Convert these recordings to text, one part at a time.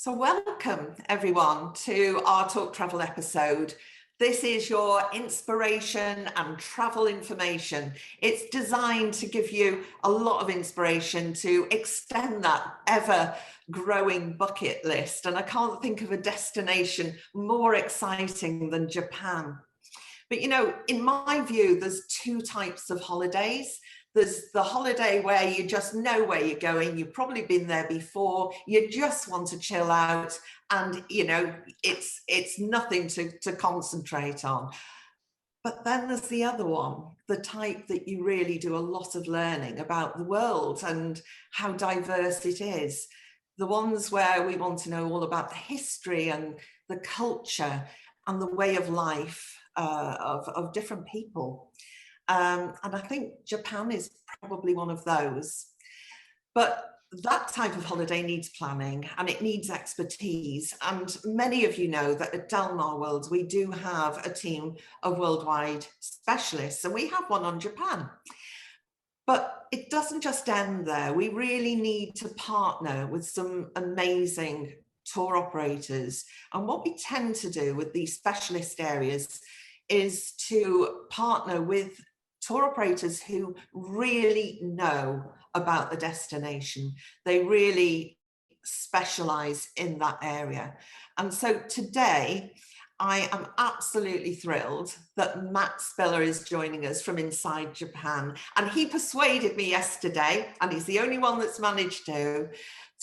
So welcome everyone to our Talk Travel episode. This is your inspiration and travel information. It's designed to give you a lot of inspiration to extend that ever growing bucket list. And I can't think of a destination more exciting than Japan. But you know, in my view, there's two types of holidays. There's the holiday where you just know where you're going. You've probably been there before. You just want to chill out, and you know it's nothing to concentrate on. But then there's the other one, the type that you really do a lot of learning about the world and how diverse it is. The ones where we want to know all about the history and the culture and the way of life of different people. And I think Japan is probably one of those. But that type of holiday needs planning and it needs expertise. And many of you know that at Delmar World, we do have a team of worldwide specialists, and we have one on Japan. But it doesn't just end there. We really need to partner with some amazing tour operators. And what we tend to do with these specialist areas is to partner with tour operators who really know about the destination. They really specialize in that area. And so today, I am absolutely thrilled that Matt Spiller is joining us from Inside Japan. And he persuaded me yesterday, and he's the only one that's managed to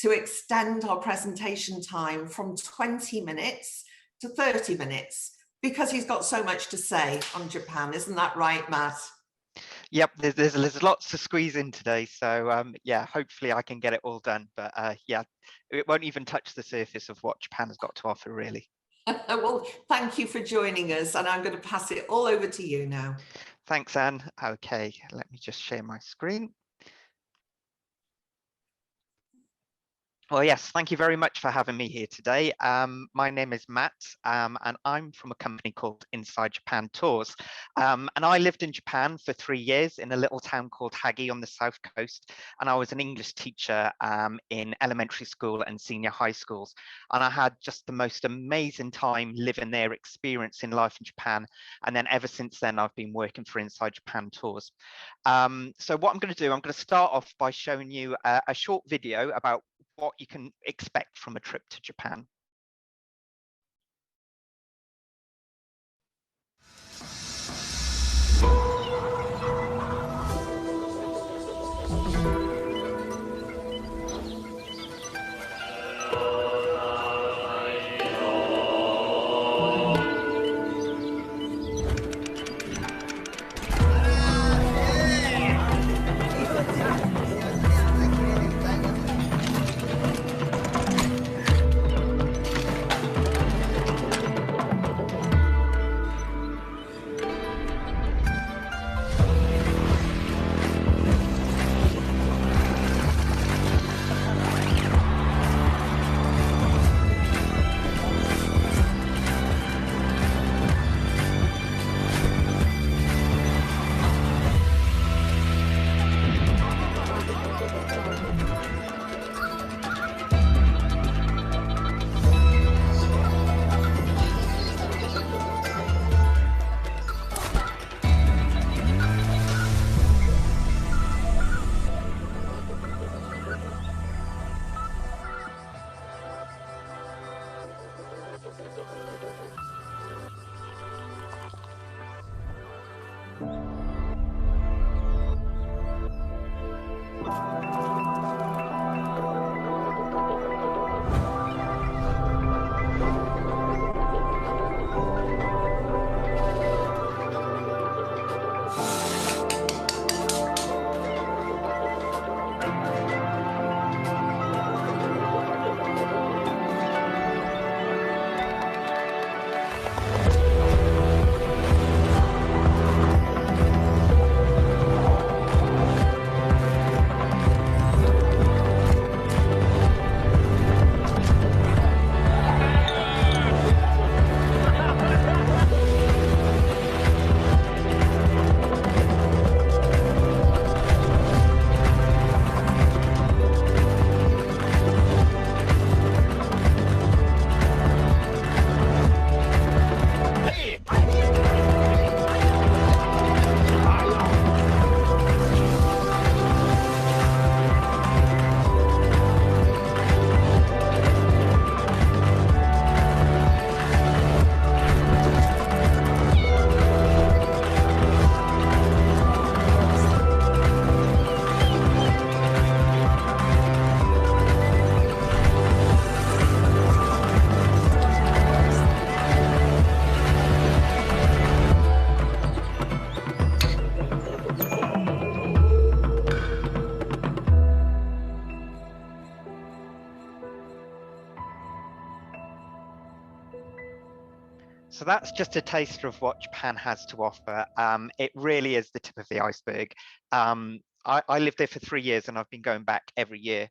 extend our presentation time from 20 minutes to 30 minutes, because he's got so much to say on Japan. Isn't that right, Matt? Yep, there's lots to squeeze in today, so yeah, hopefully I can get it all done. But yeah, it won't even touch the surface of what Japan has got to offer, really. Well, thank you for joining us, and I'm going to pass it all over to you now. Thanks, Anne. Okay, let me just share my screen. Well, yes, thank you very much for having me here today. My name is Matt, and I'm from a company called Inside Japan Tours. And I lived in Japan for 3 years in a little town called Hagi on the south coast. And I was an English teacher in elementary school and senior high schools. And I had just the most amazing time living there, experiencing life in Japan. And then ever since then, I've been working for Inside Japan Tours. So what I'm going to do, I'm going to start off by showing you a short video about what you can expect from a trip to Japan. that's just a taster of what Japan has to offer. It really is the tip of the iceberg. I lived there for 3 years and I've been going back every year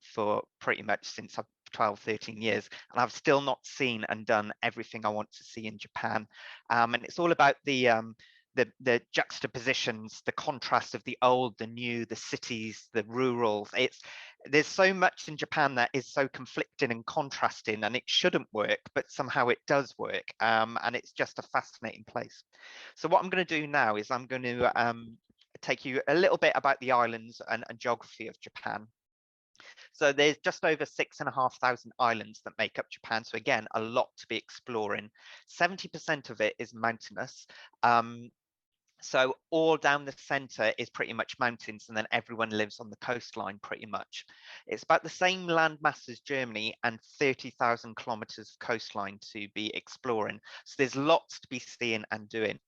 for pretty much since I've 12, 13 years, and I've still not seen and done everything I want to see in Japan. And it's all about the juxtapositions, the contrast of the old, the new, the cities, the rural. There's so much in Japan that is so conflicting and contrasting, and it shouldn't work, but somehow it does work. And it's just a fascinating place. So what I'm going to do now is I'm going to take you a little bit about the islands and geography of Japan. So there's just over 6,500 islands that make up Japan. So again, a lot to be exploring. 70% of it is mountainous. So all down the center is pretty much mountains, and then everyone lives on the coastline pretty much. It's about the same land mass as Germany and 30,000 kilometers of coastline to be exploring. So there's lots to be seeing and doing.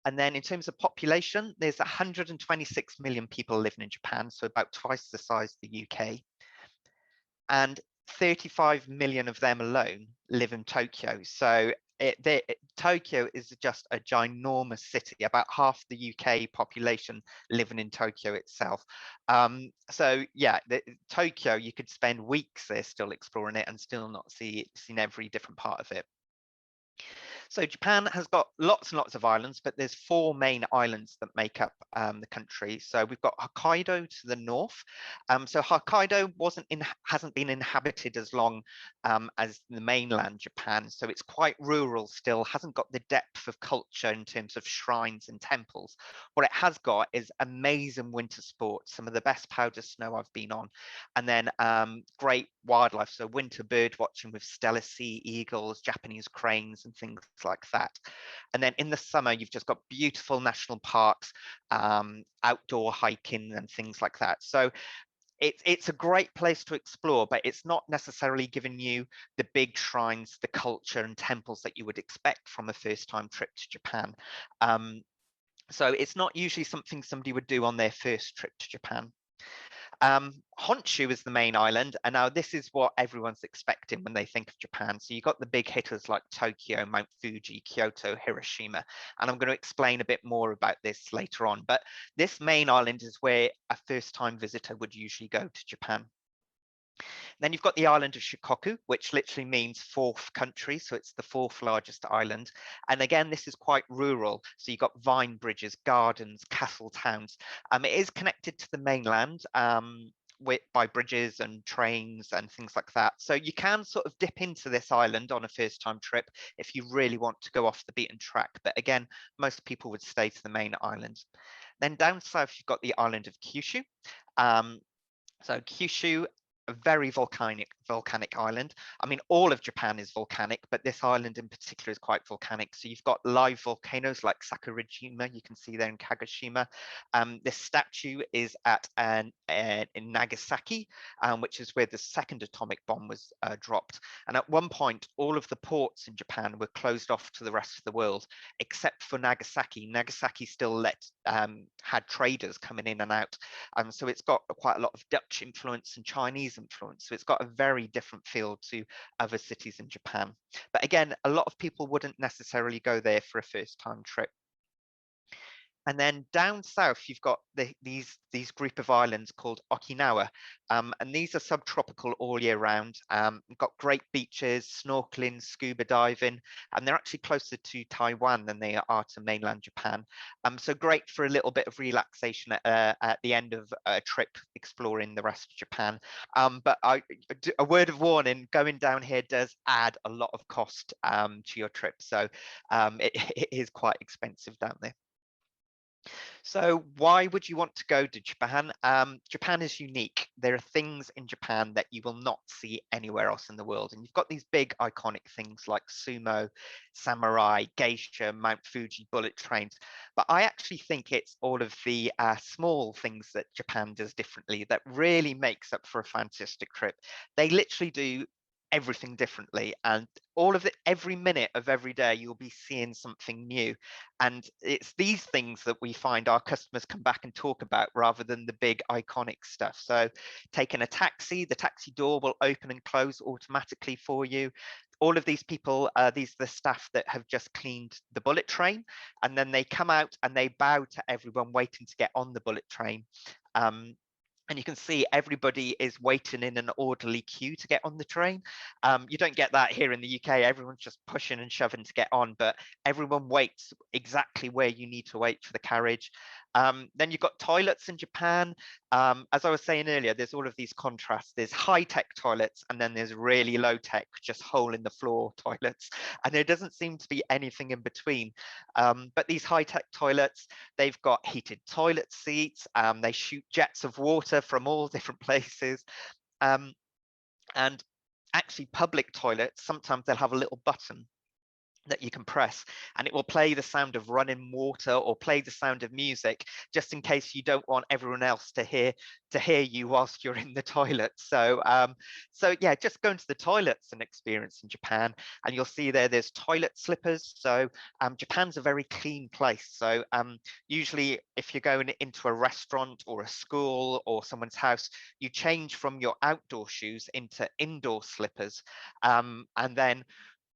And then in terms of population, there's 126 million people living in Japan, so about twice the size of the UK. And 35 million of them alone live in Tokyo. So Tokyo is just a ginormous city, about half the UK population living in Tokyo itself. So yeah, Tokyo, you could spend weeks there still exploring it and still not seen every different part of it. So Japan has got lots and lots of islands, but there's 4 main islands that make up the country. So we've got Hokkaido to the north. So Hokkaido hasn't been inhabited as long as the mainland Japan. So it's quite rural still, hasn't got the depth of culture in terms of shrines and temples. What it has got is amazing winter sports, some of the best powder snow I've been on. And then great wildlife, so winter bird watching with Steller sea eagles, Japanese cranes and things like that. And then in the summer, you've just got beautiful national parks, outdoor hiking and things like that. So it's a great place to explore, but it's not necessarily giving you the big shrines, the culture and temples that you would expect from a first-time trip to Japan. So it's not usually something somebody would do on their first trip to Japan. Honshu is the main island, and now this is what everyone's expecting when they think of Japan. So you've got the big hitters like Tokyo, Mount Fuji, Kyoto, Hiroshima, and I'm going to explain a bit more about this later on. But this main island is where a first-time visitor would usually go to Japan. Then you've got the island of Shikoku, which literally means fourth country. So it's the 4th largest island. And again, this is quite rural. So you've got vine bridges, gardens, castle towns. It is connected to the mainland by bridges and trains and things like that. So you can sort of dip into this island on a first time trip if you really want to go off the beaten track. But again, most people would stay to the main island. Then down south, you've got the island of Kyushu. So Kyushu, a very volcanic island. I mean, all of Japan is volcanic, but this island in particular is quite volcanic. So you've got live volcanoes like Sakurajima, you can see there in Kagoshima. This statue is in Nagasaki, which is where the second atomic bomb was dropped. And at one point, all of the ports in Japan were closed off to the rest of the world, except for Nagasaki. Nagasaki still had traders coming in and out. So it's got quite a lot of Dutch influence and Chinese influence. So it's got a very different feel to other cities in Japan. But again, a lot of people wouldn't necessarily go there for a first-time trip. And then down south, you've got these group of islands called Okinawa, and these are subtropical all year round. We've got great beaches, snorkeling, scuba diving, and they're actually closer to Taiwan than they are to mainland Japan. So great for a little bit of relaxation at the end of a trip exploring the rest of Japan. But a word of warning, going down here does add a lot of cost to your trip. So it is quite expensive down there. So why would you want to go to Japan? Japan is unique. There are things in Japan that you will not see anywhere else in the world. And you've got these big iconic things like sumo, samurai, geisha, Mount Fuji, bullet trains. But I actually think it's all of the small things that Japan does differently that really makes up for a fantastic trip. They literally do everything differently, and all of it, every minute of every day you'll be seeing something new, and it's these things that we find our customers come back and talk about rather than the big iconic stuff. So taking a taxi, the taxi door will open and close automatically for you. all of these people, these are the staff that have just cleaned the bullet train, and then they come out and they bow to everyone waiting to get on the bullet train. And you can see everybody is waiting in an orderly queue to get on the train. You don't get that here in the UK. Everyone's just pushing and shoving to get on, but everyone waits exactly where you need to wait for the carriage. Then you've got toilets in Japan. As I was saying earlier, there's all of these contrasts. There's high-tech toilets, and then there's really low-tech, just hole in the floor toilets. And there doesn't seem to be anything in between. But these high-tech toilets, they've got heated toilet seats. They shoot jets of water from all different places. And actually, public toilets, sometimes they'll have a little button that you can press, and it will play the sound of running water or play the sound of music, just in case you don't want everyone else to hear you whilst you're in the toilet. So so yeah, just go into the toilets and experience in Japan, and you'll see there's toilet slippers. So Japan's a very clean place. So usually if you're going into a restaurant or a school or someone's house, you change from your outdoor shoes into indoor slippers, and then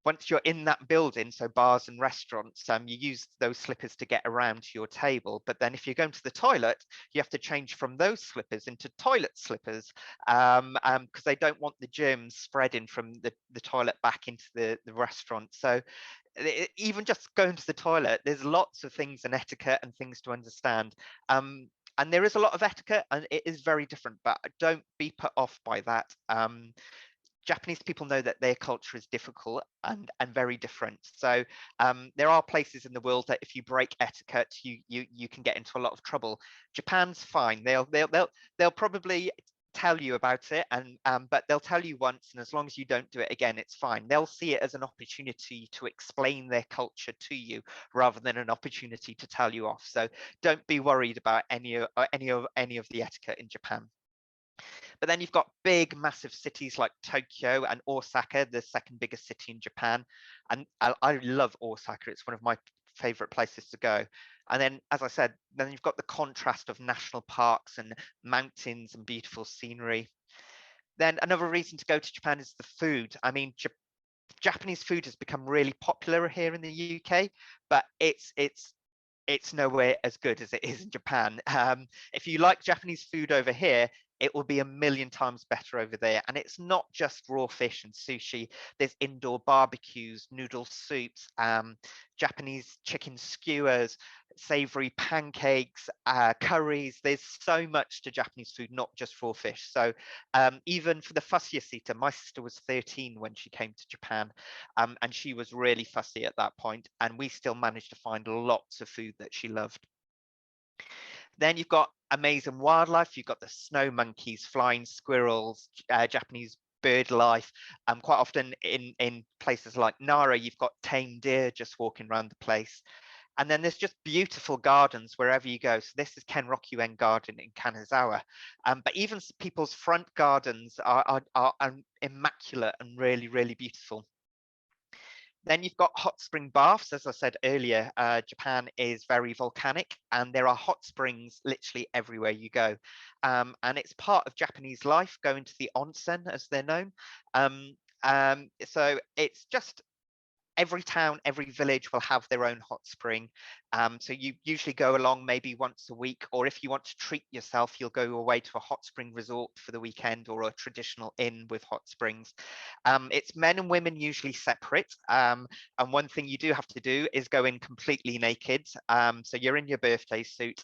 once you're in that building, so bars and restaurants, you use those slippers to get around to your table. But then if you're going to the toilet, you have to change from those slippers into toilet slippers, because they don't want the germs spreading from the toilet back into the restaurant. So even just going to the toilet, there's lots of things and etiquette and things to understand. And there is a lot of etiquette, and it is very different, but don't be put off by that. Japanese people know that their culture is difficult and very different. So there are places in the world that if you break etiquette, you can get into a lot of trouble. Japan's fine. They'll probably tell you about it, and but they'll tell you once, and as long as you don't do it again, it's fine. They'll see it as an opportunity to explain their culture to you rather than an opportunity to tell you off. So don't be worried about any of the etiquette in Japan. But then you've got big, massive cities like Tokyo and Osaka, the second biggest city in Japan. And I love Osaka. It's one of my favorite places to go. And then, as I said, then you've got the contrast of national parks and mountains and beautiful scenery. Then another reason to go to Japan is the food. I mean, Japanese food has become really popular here in the UK, but it's nowhere as good as it is in Japan. If you like Japanese food over here, it will be a million times better over there. And it's not just raw fish and sushi. There's indoor barbecues, noodle soups, Japanese chicken skewers, savory pancakes, curries. There's so much to Japanese food, not just raw fish. So even for the fussiest eater, my sister was 13 when she came to Japan, and she was really fussy at that point, and we still managed to find lots of food that she loved. Then you've got amazing wildlife. You've got the snow monkeys, flying squirrels, Japanese bird life. Quite often in places like Nara, you've got tame deer just walking around the place. And then there's just beautiful gardens wherever you go. So this is Kenrokuen Garden in Kanazawa. But even people's front gardens are immaculate and really, really beautiful. Then you've got hot spring baths. As I said earlier, Japan is very volcanic, and there are hot springs literally everywhere you go. And it's part of Japanese life, going to the onsen, as they're known. So it's just every town, every village will have their own hot spring. So you usually go along maybe once a week, or if you want to treat yourself, you'll go away to a hot spring resort for the weekend or a traditional inn with hot springs. It's men and women usually separate. And one thing you do have to do is go in completely naked. So you're in your birthday suit.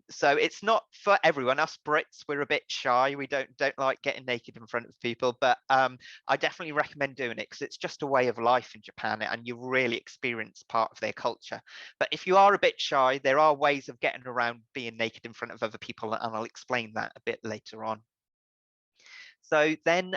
So it's not for everyone. Us Brits, we're a bit shy. We don't like getting naked in front of people, but I definitely recommend doing it because it's just a way of life in Japan, and you really experience part of their culture. But if you are a bit shy, there are ways of getting around being naked in front of other people, and I'll explain that a bit later on. So then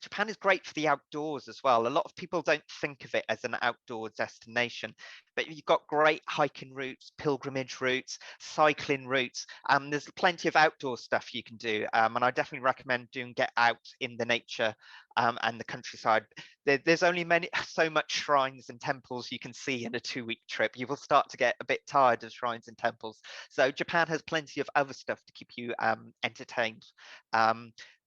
Japan is great for the outdoors as well. A lot of people don't think of it as an outdoor destination, but you've got great hiking routes, pilgrimage routes, cycling routes. There's plenty of outdoor stuff you can do, and I definitely recommend get out in the nature and the countryside. There's only so much shrines and temples you can see in a 2-week trip. You will start to get a bit tired of shrines and temples. So Japan has plenty of other stuff to keep you entertained.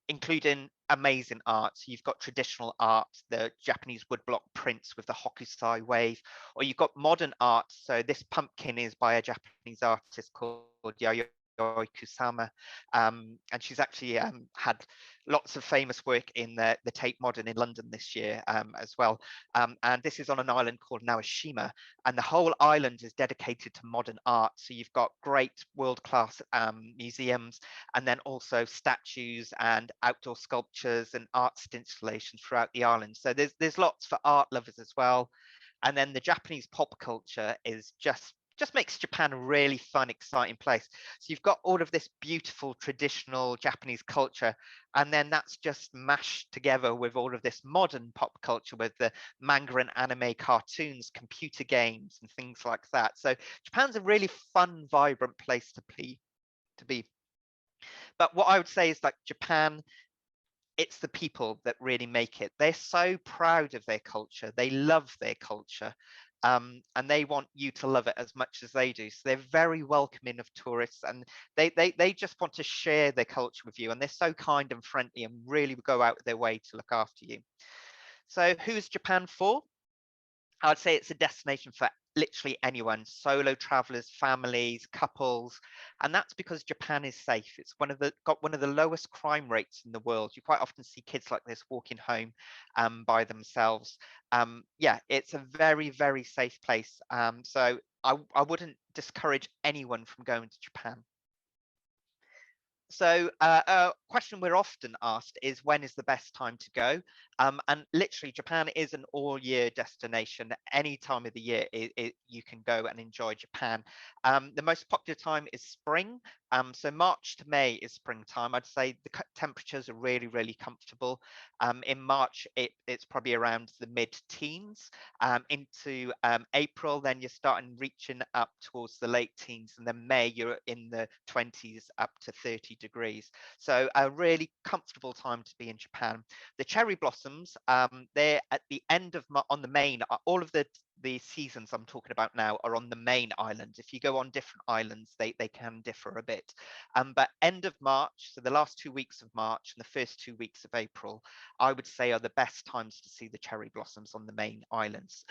including amazing art. So you've got traditional art, the Japanese woodblock prints with the hokusai wave, or you've got modern art. So this pumpkin is by a Japanese artist called Yayoi Kusama, and she's actually had lots of famous work in the Tate Modern in London this year as well. And this is on an island called Naoshima, and the whole island is dedicated to modern art. So you've got great world-class museums, and then also statues and outdoor sculptures and arts installations throughout the island. So there's lots for art lovers as well. And then the Japanese pop culture is just makes Japan a really fun, exciting place. So you've got all of this beautiful traditional Japanese culture, and then that's just mashed together with all of this modern pop culture with the manga and anime cartoons, computer games, and things like that. So Japan's a really fun, vibrant place to be. But what I would say is, like, Japan, it's the people that really make it. They're so proud of their culture. They love their culture. And they want you to love it as much as they do. So they're very welcoming of tourists, and they just want to share their culture with you. And they're so kind and friendly and really go out of their way to look after you. So who's Japan for? I'd say it's a destination for literally anyone, solo travelers, families, couples, and that's because Japan is safe. It's got one of the lowest crime rates in the world. You quite often see kids like this walking home by themselves. Yeah, it's a very, very safe place. So I wouldn't discourage anyone from going to Japan. So a question we're often asked is, when is the best time to go? And literally, Japan is an all-year destination. Any time of the year you can go and enjoy Japan. The most popular time is spring. So March to May is springtime. I'd say the temperatures are really, really comfortable. In March, it's probably around the mid-teens. Into April, then you're starting reaching up towards the late teens, and then May you're in the 20s up to 30 degrees. So a really comfortable time to be in Japan. The cherry blossoms, they're at the end of on the main. All of the seasons I'm talking about now are on the main island. If you go on different islands, they can differ a bit. But end of March, so the last 2 weeks of March and the first 2 weeks of April, I would say are the best times to see the cherry blossoms on the main islands.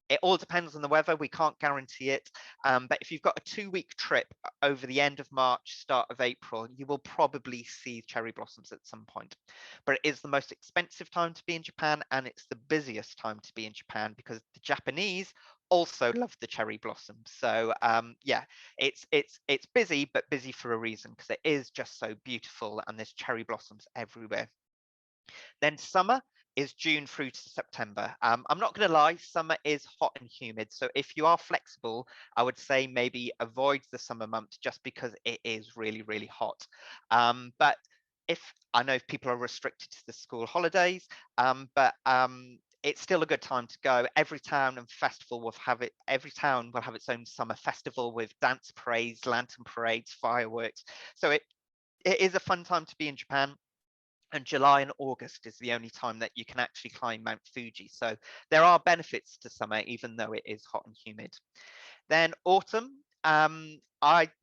It all depends on the weather. We can't guarantee it. But if you've got a 2-week trip over the end of March, start of April, you will probably see cherry blossoms at some point. But it is the most expensive time to be in Japan, and it's the busiest time to be in Japan because the Japanese also love the cherry blossoms. So yeah, it's busy, but busy for a reason, because it is just so beautiful and there's cherry blossoms everywhere. Then summer is June through to September. I'm not going to lie, summer is hot and humid. So if you are flexible, I would say maybe avoid the summer months just because it is really, really hot. But if I know people are restricted to the school holidays, but it's still a good time to go. Every town and festival will have it. Every town will have its own summer festival with dance parades, lantern parades, fireworks. So it is a fun time to be in Japan. And July and August is the only time that you can actually climb Mount Fuji. So there are benefits to summer, even though it is hot and humid. Then autumn.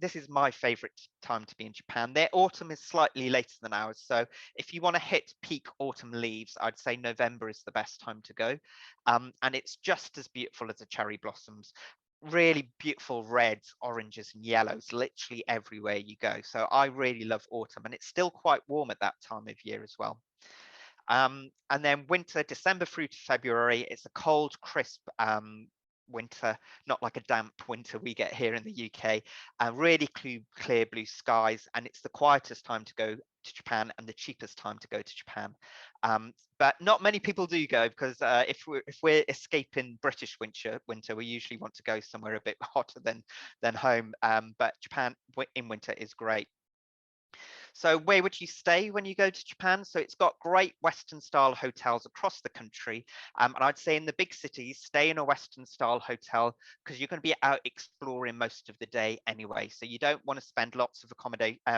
This is my favorite time to be in Japan. Their autumn is slightly later than ours. So if you want to hit peak autumn leaves, I'd say November is the best time to go. And it's just as beautiful as the cherry blossoms. Really beautiful reds, oranges, and yellows literally everywhere you go. So I really love autumn, and it's still quite warm at that time of year as well. And then winter, December through to February, it's a cold, crisp winter, not like a damp winter we get here in the UK. Really clear blue skies, and it's the quietest time to go to Japan and the cheapest time to go to Japan. But not many people do go, because if we're escaping British winter, we usually want to go somewhere a bit hotter than home. But Japan in winter is great. So where would you stay when you go to Japan? So it's got great Western style hotels across the country. And I'd say in the big cities, stay in a Western style hotel, because you're going to be out exploring most of the day anyway. So you don't want to spend lots of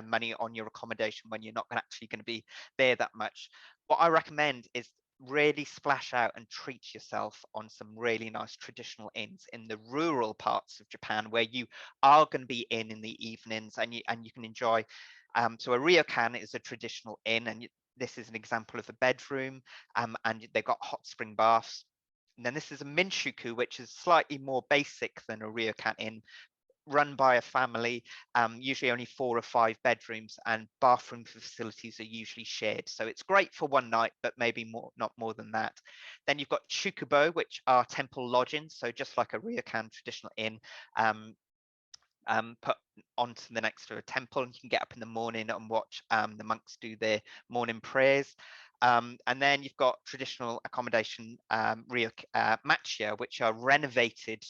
money on your accommodation when you're not actually going to be there that much. What I recommend is really splash out and treat yourself on some really nice traditional inns in the rural parts of Japan, where you are going to be in the evenings, and you can enjoy. So a ryokan is a traditional inn, and this is an example of a bedroom, and they've got hot spring baths. And then this is a minshuku, which is slightly more basic than a ryokan inn, run by a family, usually only 4 or 5 bedrooms, and bathroom facilities are usually shared. So it's great for one night, but maybe not more than that. Then you've got chukubo, which are temple lodgings. So just like a ryokan traditional inn, put onto the next to a temple, and you can get up in the morning and watch the monks do their morning prayers. And then you've got traditional accommodation, machiya, which are renovated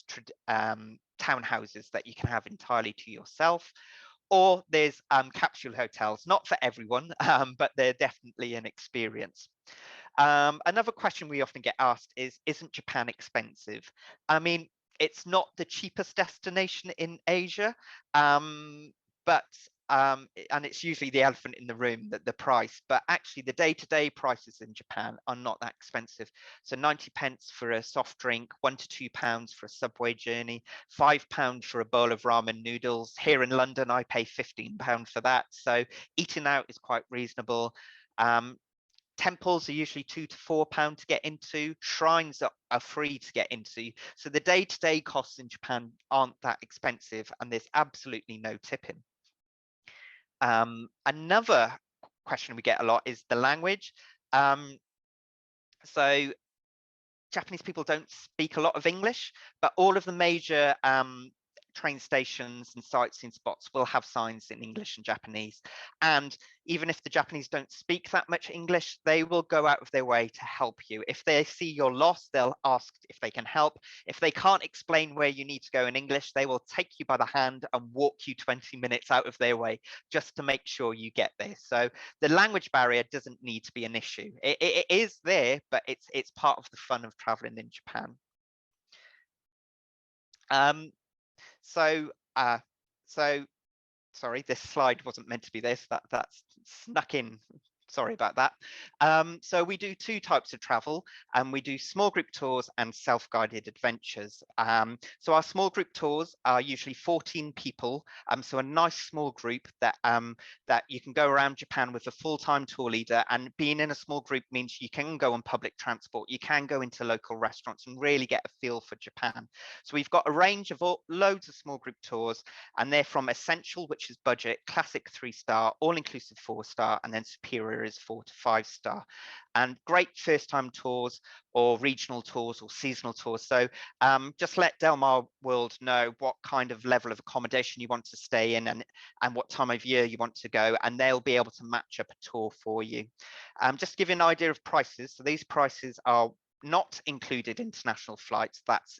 townhouses that you can have entirely to yourself. Or there's capsule hotels, not for everyone, but they're definitely an experience. Another question we often get asked is, isn't Japan expensive? I mean, it's not the cheapest destination in Asia, but and it's usually the elephant in the room, that the price, but actually the day-to-day prices in Japan are not that expensive. So 90 pence for a soft drink, £1 to £2 for a subway journey, £5 for a bowl of ramen noodles. Here in London, I pay £15 for that. So eating out is quite reasonable. Temples are usually £2 to £4 to get into. Shrines are free to get into. So the day-to-day costs in Japan aren't that expensive, and there's absolutely no tipping. Another question we get a lot is the language. So Japanese people don't speak a lot of English, but all of the major train stations and sightseeing spots will have signs in English and Japanese. And even if the Japanese don't speak that much English, they will go out of their way to help you. If they see you're lost, they'll ask if they can help. If they can't explain where you need to go in English, they will take you by the hand and walk you 20 minutes out of their way just to make sure you get there. So the language barrier doesn't need to be an issue. It is there, but it's part of the fun of traveling in Japan. So sorry, this slide wasn't meant to be this. That's snuck in. Sorry about that. So we do 2 types of travel, and we do small group tours and self-guided adventures. So our small group tours are usually 14 people, so a nice small group that that you can go around Japan with a full-time tour leader. And being in a small group means you can go on public transport, you can go into local restaurants and really get a feel for Japan. So we've got a range of loads of small group tours, and they're from essential, which is budget, classic 3-star, all-inclusive 4-star, and then superior is 4 to 5-star. And great first-time tours or regional tours or seasonal tours. So just let Delmar World know what kind of level of accommodation you want to stay in, and what time of year you want to go, and they'll be able to match up a tour for you. Just to give you an idea of prices, so these prices are not included international flights, that's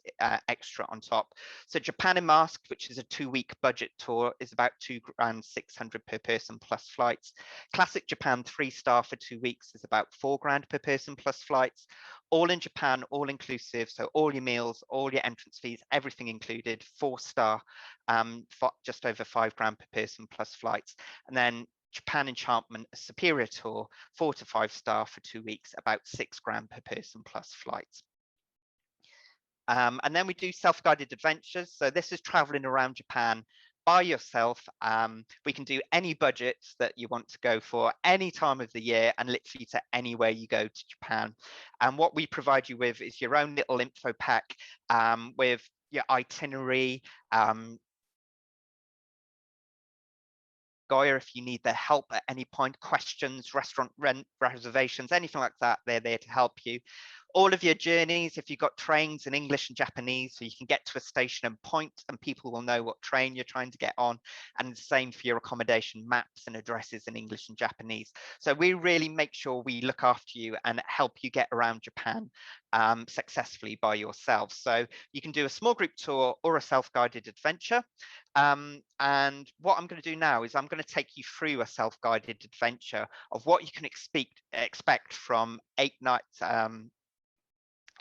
extra on top. So Japan in Masked, which is a 2-week budget tour, is about £2,600 per person plus flights. Classic Japan 3-star for 2 weeks is about £4,000 per person plus flights. All in Japan, all inclusive, so all your meals, all your entrance fees, everything included, 4-star, for just over £5,000 per person plus flights. And then Japan Enchantment, a superior tour, 4 to 5-star for 2 weeks, about £6,000 per person plus flights. And then we do self-guided adventures. So this is traveling around Japan by yourself. We can do any budgets that you want to go for, any time of the year, and literally to anywhere you go to Japan. And what we provide you with is your own little info pack with your itinerary, Goya if you need their help at any point, questions, restaurant rent reservations, anything like that, they're there to help you. All of your journeys, if you've got trains in English and Japanese, so you can get to a station and point, and people will know what train you're trying to get on. And the same for your accommodation, maps and addresses in English and Japanese. So we really make sure we look after you and help you get around Japan successfully by yourself. So you can do a small group tour or a self-guided adventure. And what I'm going to do now is I'm going to take you through a self-guided adventure of what you can expect from 8 nights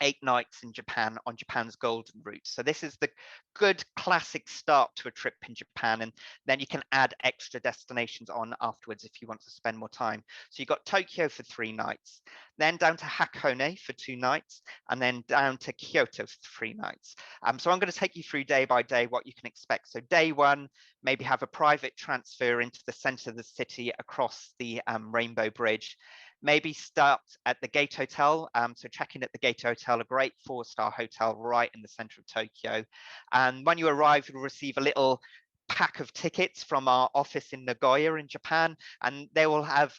8 nights in Japan on Japan's Golden Route. So this is the good classic start to a trip in Japan, and then you can add extra destinations on afterwards if you want to spend more time. So you've got Tokyo for 3 nights, then down to Hakone for 2 nights, and then down to Kyoto for 3 nights. So I'm going to take you through day by day what you can expect. So day 1, maybe have a private transfer into the center of the city across the Rainbow Bridge. Maybe start at the Gate Hotel. So check in at the Gate Hotel, a great 4-star hotel right in the center of Tokyo. And when you arrive, you'll receive a little pack of tickets from our office in Nagoya in Japan, and they will have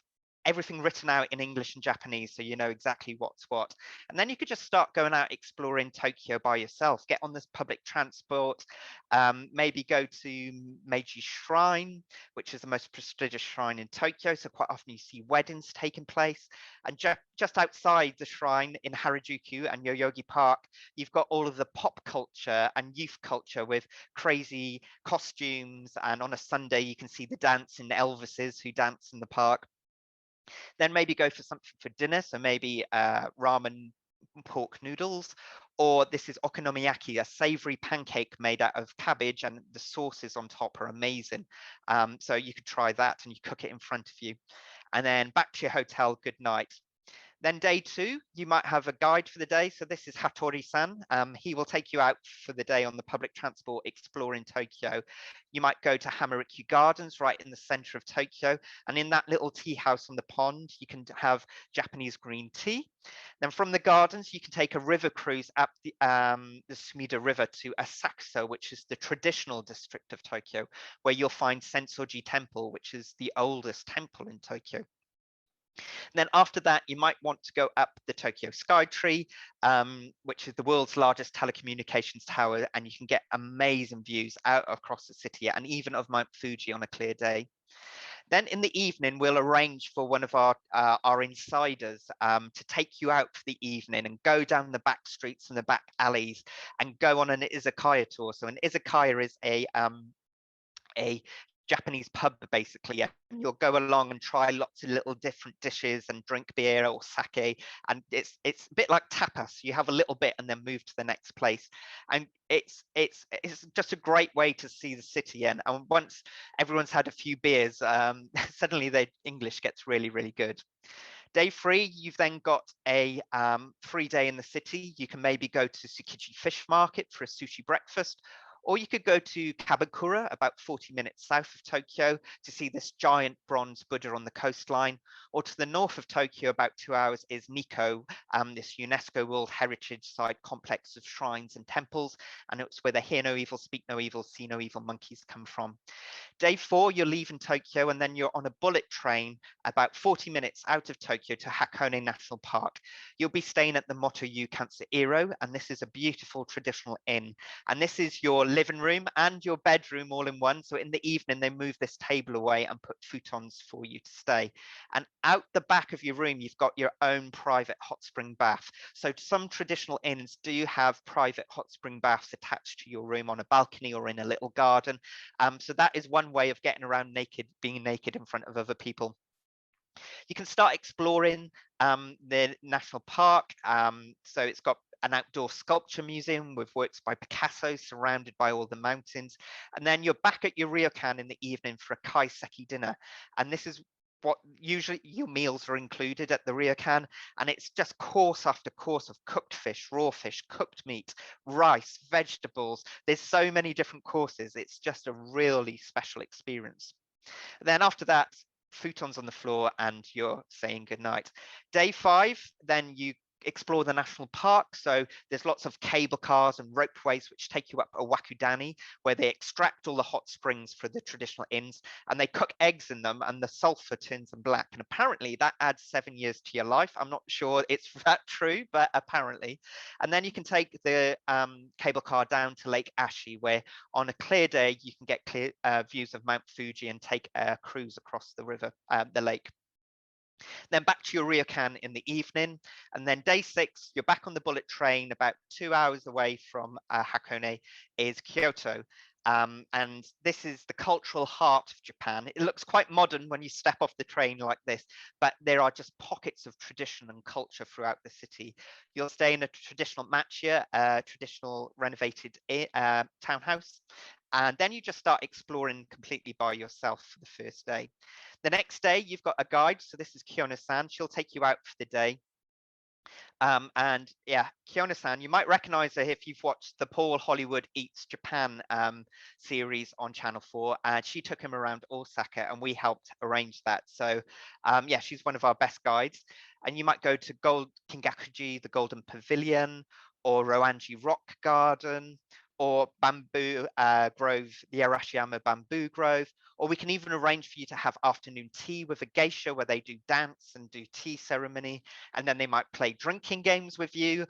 everything written out in English and Japanese, so you know exactly what's what. And then you could just start going out exploring Tokyo by yourself. Get on this public transport, maybe go to Meiji Shrine, which is the most prestigious shrine in Tokyo, so quite often you see weddings taking place. And just outside the shrine in Harajuku and Yoyogi Park, you've got all of the pop culture and youth culture with crazy costumes, and on a Sunday you can see the dancing Elvises who dance in the park. Then maybe go for something for dinner, so maybe ramen pork noodles, or this is okonomiyaki, a savory pancake made out of cabbage, and the sauces on top are amazing. So you could try that, and you cook it in front of you. And then back to your hotel, good night. Then day 2, you might have a guide for the day. So this is Hattori-san. He will take you out for the day on the public transport, exploring Tokyo. You might go to Hamaruku Gardens, right in the center of Tokyo. And in that little tea house on the pond, you can have Japanese green tea. Then from the gardens, you can take a river cruise up the Sumida River to Asakusa, which is the traditional district of Tokyo, where you'll find Sensoji Temple, which is the oldest temple in Tokyo. Then after that, you might want to go up the Tokyo Skytree, which is the world's largest telecommunications tower, and you can get amazing views out across the city and even of Mount Fuji on a clear day. Then in the evening, we'll arrange for one of our insiders to take you out for the evening and go down the back streets and the back alleys and go on an Izakaya tour. So an Izakaya is a Japanese pub, basically, and you'll go along and try lots of little different dishes and drink beer or sake, and it's a bit like tapas. You have a little bit and then move to the next place, and it's just a great way to see the city. And once everyone's had a few beers, suddenly their English gets really, really good. Day 3, you've then got a free day in the city. You can maybe go to Tsukiji Fish Market for a sushi breakfast, or you could go to Kabakura, about 40 minutes south of Tokyo, to see this giant bronze Buddha on the coastline. Or to the north of Tokyo, about 2 hours, is Nikko, this UNESCO World Heritage Site complex of shrines and temples. And it's where the hear no evil, speak no evil, see no evil monkeys come from. Day 4, you're leaving Tokyo, and then you're on a bullet train about 40 minutes out of Tokyo to Hakone National Park. You'll be staying at the Motoyu Kansuiro, and this is a beautiful traditional inn. And this is your living room and your bedroom all in one. So in the evening, they move this table away and put futons for you to stay. And out the back of your room, you've got your own private hot spring bath. So some traditional inns do have private hot spring baths attached to your room on a balcony or in a little garden. So that is one way of getting around naked, being naked in front of other people. You can start exploring the national park. So it's got an outdoor sculpture museum with works by Picasso surrounded by all the mountains. And then you're back at your ryokan in the evening for a kaiseki dinner. And this is what usually your meals are included at the ryokan, and it's just course after course of cooked fish, raw fish, cooked meat, rice, vegetables. There's so many different courses. It's just a really special experience. Then after that, futons on the floor and you're saying goodnight. Day 5, then you explore the national park. So there's lots of cable cars and ropeways which take you up a wakudani, where they extract all the hot springs for the traditional inns, and they cook eggs in them, and the sulfur turns them black, and apparently that adds 7 years to your life. I'm not sure it's that true, but apparently. And then you can take the cable car down to Lake Ashi, where on a clear day you can get clear views of Mount Fuji and take a cruise across the river, the lake. Then back to your ryokan in the evening. And then day 6, you're back on the bullet train. About 2 hours away from Hakone is Kyoto. And this is the cultural heart of Japan. It looks quite modern when you step off the train like this, but there are just pockets of tradition and culture throughout the city. You'll stay in a traditional machiya, traditional renovated townhouse. And then you just start exploring completely by yourself for the first day. The next day, you've got a guide. So this is Kiona-san. She'll take you out for the day. And yeah, Kiona-san, you might recognize her if you've watched the Paul Hollywood Eats Japan series on Channel 4. And she took him around Osaka and we helped arrange that. So yeah, she's one of our best guides. And you might go to Kingakuji, the Golden Pavilion, or Roanji Rock Garden, or Bamboo Grove, the Arashiyama Bamboo Grove, or we can even arrange for you to have afternoon tea with a geisha where they do dance and do tea ceremony, and then they might play drinking games with you.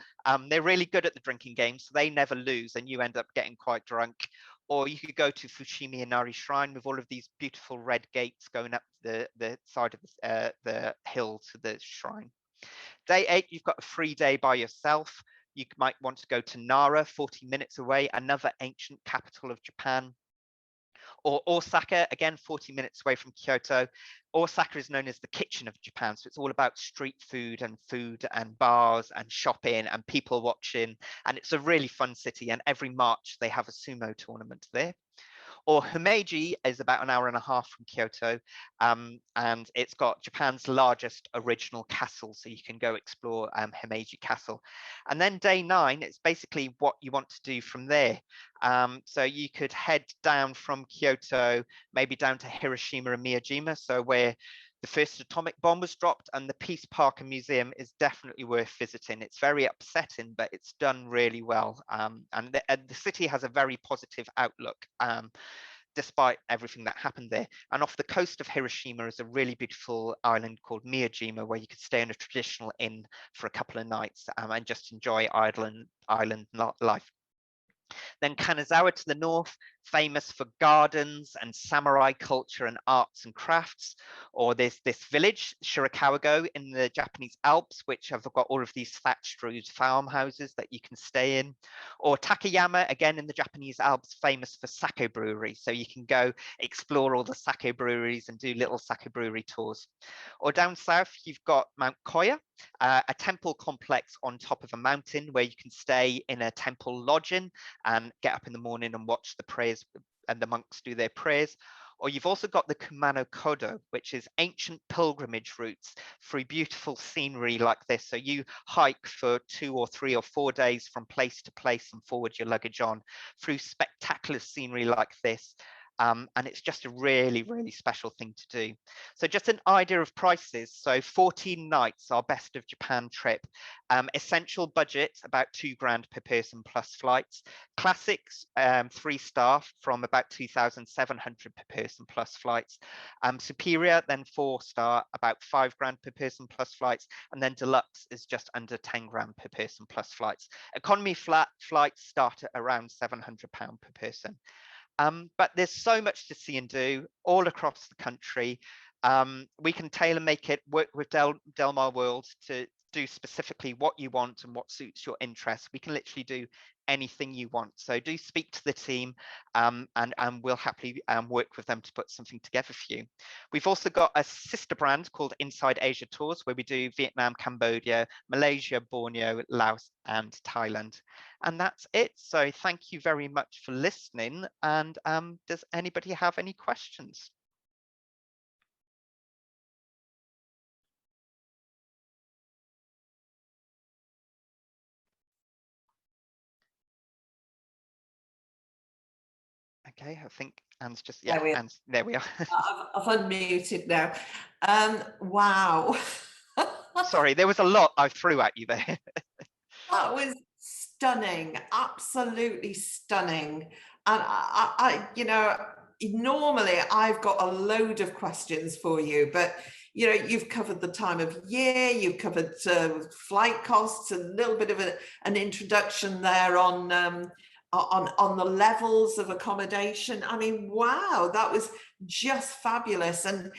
They're really good at the drinking games, so they never lose and you end up getting quite drunk. Or you could go to Fushimi Inari Shrine with all of these beautiful red gates going up the side of the hill to the shrine. Day 8, you've got a free day by yourself. You might want to go to Nara, 40 minutes away, another ancient capital of Japan. Or Osaka, again, 40 minutes away from Kyoto. Osaka is known as the kitchen of Japan. So it's all about street food and bars and shopping and people watching. And it's a really fun city. And every March they have a sumo tournament there. Or Himeji is about an hour and a half from Kyoto, and it's got Japan's largest original castle, so you can go explore Himeji Castle. And then day 9, it's basically what you want to do from there. So you could head down from Kyoto, maybe down to Hiroshima and Miyajima, so where the first atomic bomb was dropped, and the Peace Park and Museum is definitely worth visiting. It's very upsetting, but it's done really well. And the city has a very positive outlook, despite everything that happened there. And off the coast of Hiroshima is a really beautiful island called Miyajima, where you could stay in a traditional inn for a couple of nights and just enjoy island life. Then Kanazawa to the north, famous for gardens and samurai culture and arts and crafts. Or there's this village, Shirakawa-go, in the Japanese Alps, which have got all of these thatched roof farmhouses that you can stay in. Or Takayama, again in the Japanese Alps, famous for sake brewery. So you can go explore all the sake breweries and do little sake brewery tours. Or down south, you've got Mount Koya, a temple complex on top of a mountain where you can stay in a temple lodging and get up in the morning and watch the prayers and the monks do their prayers. Or you've also got the Kumano Kodo, which is ancient pilgrimage routes through beautiful scenery like this. So you hike for 2 or 3 or 4 days from place to place and forward your luggage on through spectacular scenery like this. And it's just a really, really special thing to do. So just an idea of prices. So 14 nights, our best of Japan trip. Essential budget, about £2,000 per person plus flights. Classics, 3-star from about 2,700 per person plus flights. Superior, then 4-star, about £5,000 per person plus flights. And then deluxe is just under £10,000 per person plus flights. Economy flights start at around £700 per person. But there's so much to see and do all across the country. We can tailor make it, work with Delmar World to do specifically what you want and what suits your interests. We can literally do anything you want. So do speak to the team and we'll happily work with them to put something together for you. We've also got a sister brand called Inside Asia Tours, where we do Vietnam, Cambodia, Malaysia, Borneo, Laos, and Thailand. And that's it. So thank you very much for listening. And does anybody have any questions? Okay, I think Anne's just, yeah, there we are. I've unmuted now. Wow. Sorry, there was a lot I threw at you there. That was stunning, absolutely stunning. And I, you know, normally I've got a load of questions for you, but you know, you've covered the time of year, you've covered flight costs, a little bit of an introduction there on the levels of accommodation. I mean, wow, that was just fabulous. And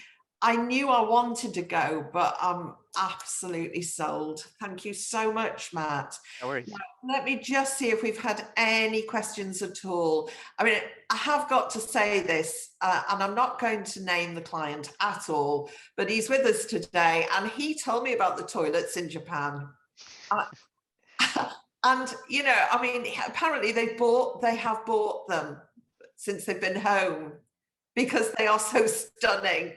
I knew I wanted to go, but I'm absolutely sold. Thank you so much, Matt. No worries. Now, let me just see if we've had any questions at all. I mean, I have got to say this, and I'm not going to name the client at all, but he's with us today, and he told me about the toilets in Japan. And, you know, I mean, apparently they have bought them since they've been home because they are so stunning.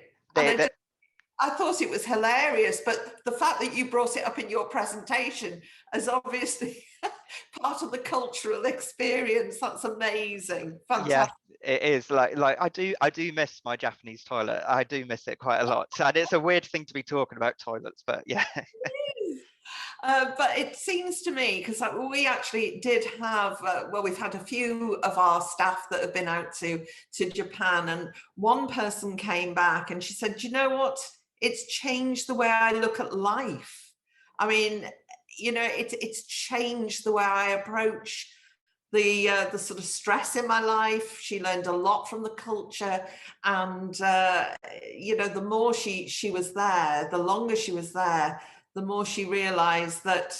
I thought it was hilarious, but the fact that you brought it up in your presentation as obviously part of the cultural experience, that's amazing. Yeah, Fantastic. it is like I do miss my Japanese toilet. I do miss it quite a lot. And it's a weird thing to be talking about toilets, but yeah. But it seems to me, because we actually did have, well, we've had a few of our staff that have been out to Japan, and one person came back and she said, "Do you know what? It's changed the way I look at life. I mean, it's changed the way I approach the sort of stress in my life." She learned a lot from the culture, and the more she was there, the longer she was there, the more she realized that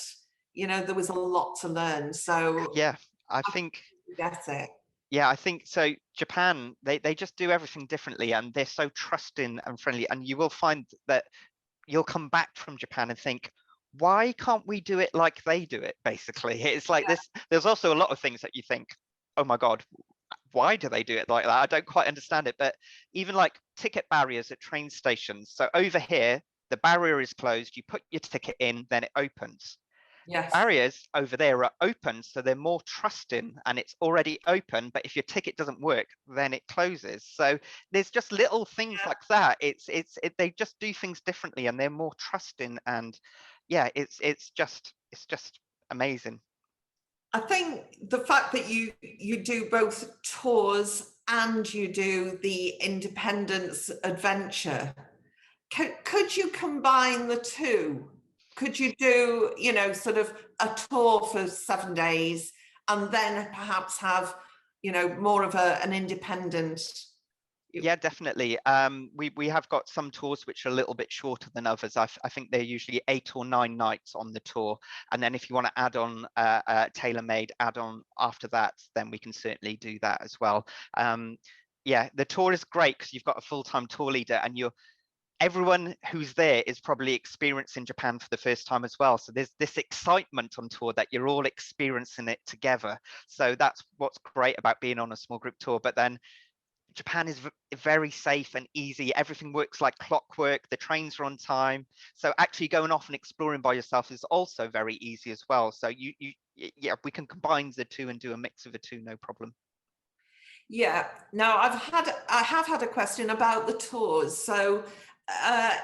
there was a lot to learn. So Yeah, I I think get it. yeah, I think so. Japan, they just do everything differently, and they're so trusting and friendly. And you will find that you'll come back from Japan and think, why can't we do it like they do it? Basically, it's like this. There's also a lot of things that you think, oh my God, why do they do it like that? I don't quite understand it. But even like ticket barriers at train stations. So over here, the barrier is closed. You put your ticket in, then it opens. Yes. Barriers over there are open, so they're more trusting, and it's already open, but if your ticket doesn't work, then it closes. So there's just little things like that. They just do things differently, and they're more trusting, and yeah, it's just amazing. I think the fact that you do both tours and you do the independence adventure, could you combine the two? Could you do, sort of a tour for 7 days and then perhaps have, more of an independent? Yeah, definitely. We have got some tours which are a little bit shorter than others. I think they're usually 8 or 9 nights on the tour, and then if you want to add on a tailor-made add-on after that, then we can certainly do that as well. Yeah, the tour is great because you've got a full-time tour leader, and everyone who's there is probably experiencing Japan for the first time as well. So there's this excitement on tour that you're all experiencing it together. So that's what's great about being on a small group tour. But then Japan is very safe and easy. Everything works like clockwork. The trains are on time. So actually going off and exploring by yourself is also very easy as well. So yeah, we can combine the two and do a mix of the two, no problem. Yeah. Now I have had a question about the tours. So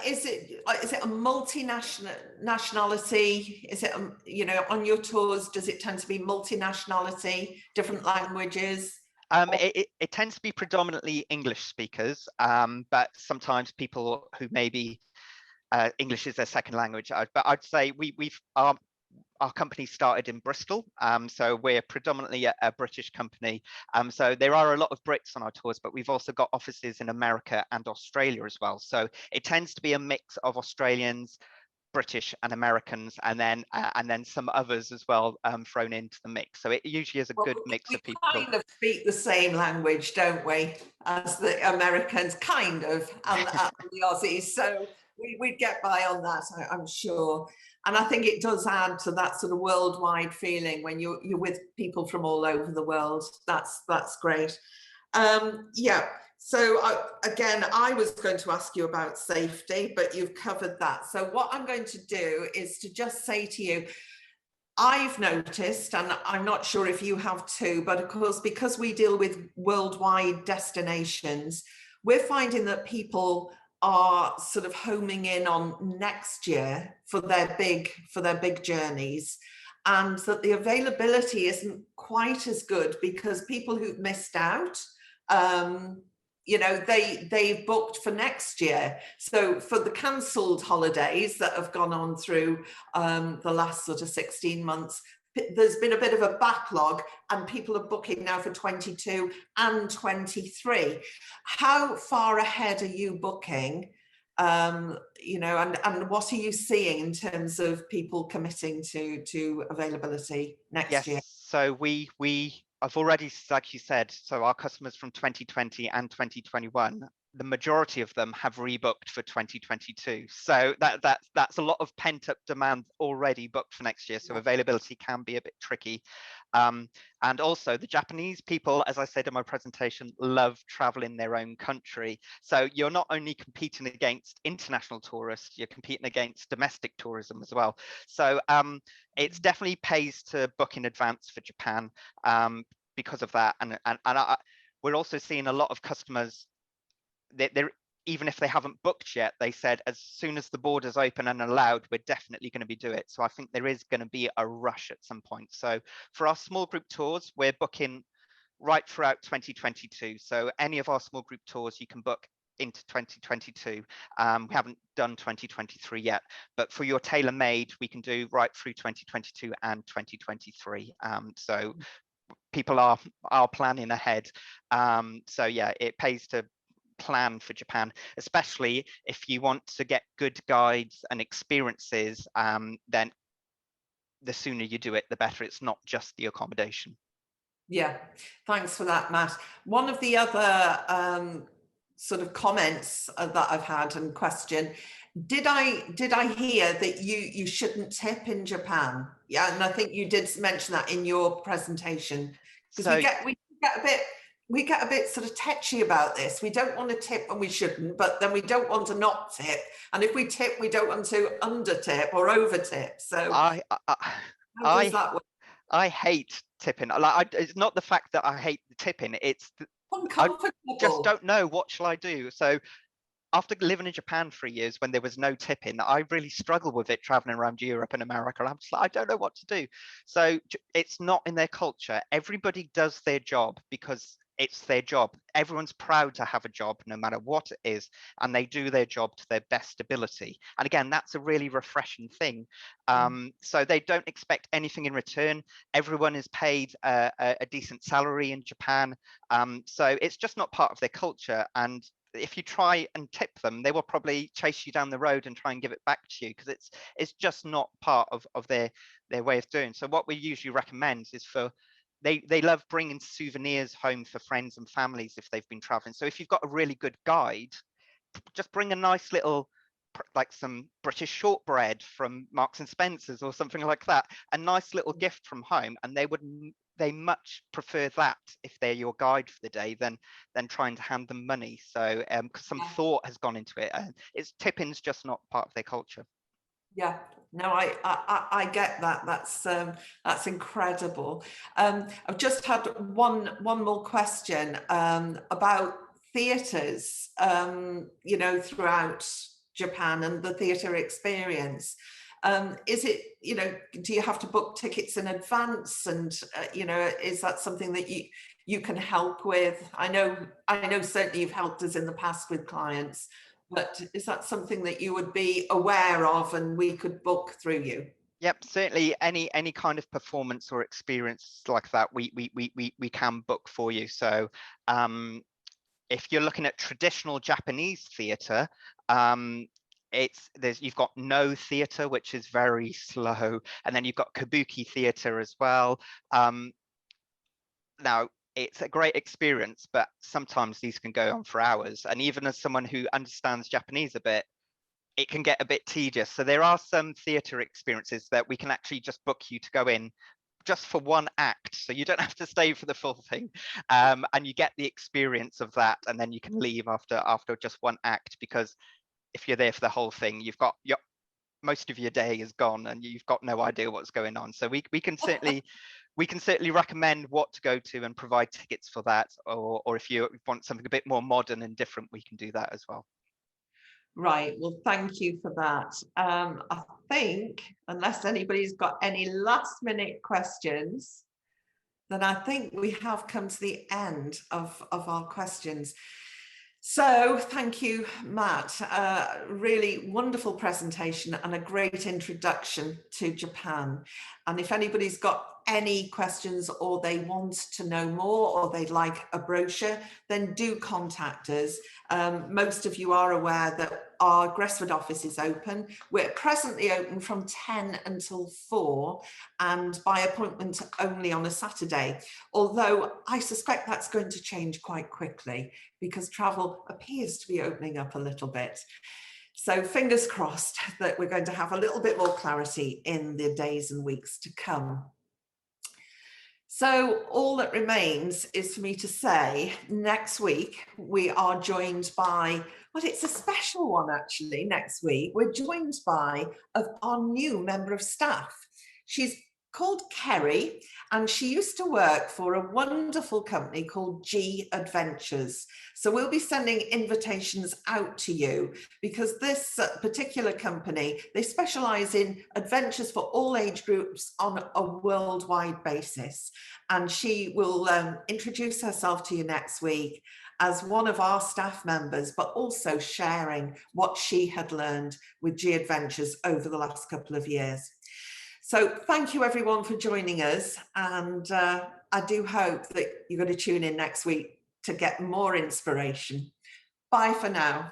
is it a multinational nationality? Is it on your tours? Does it tend to be multinationality, different languages? It tends to be predominantly English speakers, but sometimes people who maybe English is their second language. But I'd say our company started in Bristol, so we're predominantly a British company. So there are a lot of Brits on our tours, but we've also got offices in America and Australia as well. So it tends to be a mix of Australians, British and Americans, and then some others as well thrown into the mix. So it usually is a Well, good mix we of people. kind of speak the same language, don't we, as the Americans, kind of, and the Aussies. So we'd get by on that, I'm sure. And I think it does add to that sort of worldwide feeling when you're with people from all over the world. That's great. Yeah. So again, I was going to ask you about safety, but you've covered that. So what I'm going to do is to just say to you, I've noticed, and I'm not sure if you have too, but of course, because we deal with worldwide destinations, we're finding that people are sort of homing in on next year for their big journeys, and that the availability isn't quite as good because people who've missed out, they've booked for next year. So for the cancelled holidays that have gone on through the last sort of 16 months, there's been a bit of a backlog and people are booking now for 22 and 23. How far ahead are you booking? And what are you seeing in terms of people committing to availability next year? Yes, so we I've already, like you said, so our customers from 2020 and 2021 the majority of them have rebooked for 2022. So that's a lot of pent-up demand already booked for next year. So availability can be a bit tricky. And also the Japanese people, as I said in my presentation, love traveling their own country. So you're not only competing against international tourists, you're competing against domestic tourism as well. So it's definitely pays to book in advance for Japan because of that. And we're also seeing a lot of customers, they're even if they haven't booked yet, they said as soon as the borders open and allowed, we're definitely going to be do it. So I think there is going to be a rush at some point. So for our small group tours, we're booking right throughout 2022. So any of our small group tours you can book into 2022. We haven't done 2023 yet, but for your tailor-made, we can do right through 2022 and 2023. So people are planning ahead. So yeah, it pays to plan for Japan, especially if you want to get good guides and experiences. Then the sooner you do it, the better. It's not just the accommodation. Yeah, thanks for that, Matt. One of the other sort of comments that I've had and question, did I hear that you shouldn't tip in Japan? Yeah, and I think you did mention that in your presentation, because So we get a bit sort of tetchy about this. We don't want to tip and we shouldn't, but then we don't want to not tip. And if we tip, we don't want to under tip or over tip. So how does that work? I hate tipping. It's not the fact that I hate the tipping, it's I just don't know what shall I do. So after living in Japan for years when there was no tipping, I really struggled with it traveling around Europe and America. I'm just like, I don't know what to do. So it's not in their culture. Everybody does their job because it's their job. Everyone's proud to have a job, no matter what it is, and they do their job to their best ability. And again, that's a really refreshing thing. So they don't expect anything in return. Everyone is paid a decent salary in Japan. So it's just not part of their culture. And if you try and tip them, they will probably chase you down the road and try and give it back to you, because it's just not part of their way of doing. So what we usually recommend is they love bringing souvenirs home for friends and families if they've been traveling. So if you've got a really good guide, just bring a nice little, like some British shortbread from Marks and Spencer's or something like that, a nice little gift from home, and they much prefer that if they're your guide for the day than trying to hand them money. So because some thought has gone into it, and tipping's just not part of their culture. Yeah, no, I get that. That's incredible. I've just had one more question about theatres, throughout Japan and the theatre experience. Is it, do you have to book tickets in advance? And, is that something that you can help with? I know certainly you've helped us in the past with clients, but is that something that you would be aware of and we could book through you? Yep, certainly any kind of performance or experience like that, we can book for you. So if you're looking at traditional Japanese theatre, you've got no theatre, which is very slow, and then you've got kabuki theatre as well. Now it's a great experience, but sometimes these can go on for hours, and even as someone who understands Japanese a bit, it can get a bit tedious. So there are some theatre experiences that we can actually just book you to go in just for one act, so you don't have to stay for the full thing, and you get the experience of that, and then you can leave after just one act, because if you're there for the whole thing, you've got most of your day is gone and you've got no idea what's going on. So we can certainly recommend what to go to and provide tickets for that, or if you want something a bit more modern and different, we can do that as well. Right, well, thank you for that. I think, unless anybody's got any last minute questions, then I think we have come to the end of our questions. So thank you, Matt. Really wonderful presentation and a great introduction to Japan. And if anybody's got any questions or they want to know more or they'd like a brochure, then do contact us. Most of you are aware that our Gresford office is open. We're presently open from 10 until 4 and by appointment only on a Saturday. Although I suspect that's going to change quite quickly because travel appears to be opening up a little bit. So fingers crossed that we're going to have a little bit more clarity in the days and weeks to come. So all that remains is for me to say next week we are joined by, well, it's a special one actually next week. We're joined by our new member of staff. She's called Kerry and she used to work for a wonderful company called G Adventures. So we'll be sending invitations out to you because this particular company, they specialize in adventures for all age groups on a worldwide basis. And she will introduce herself to you next week as one of our staff members, but also sharing what she had learned with G Adventures over the last couple of years. So thank you everyone for joining us. And I do hope that you're going to tune in next week to get more inspiration. Bye for now.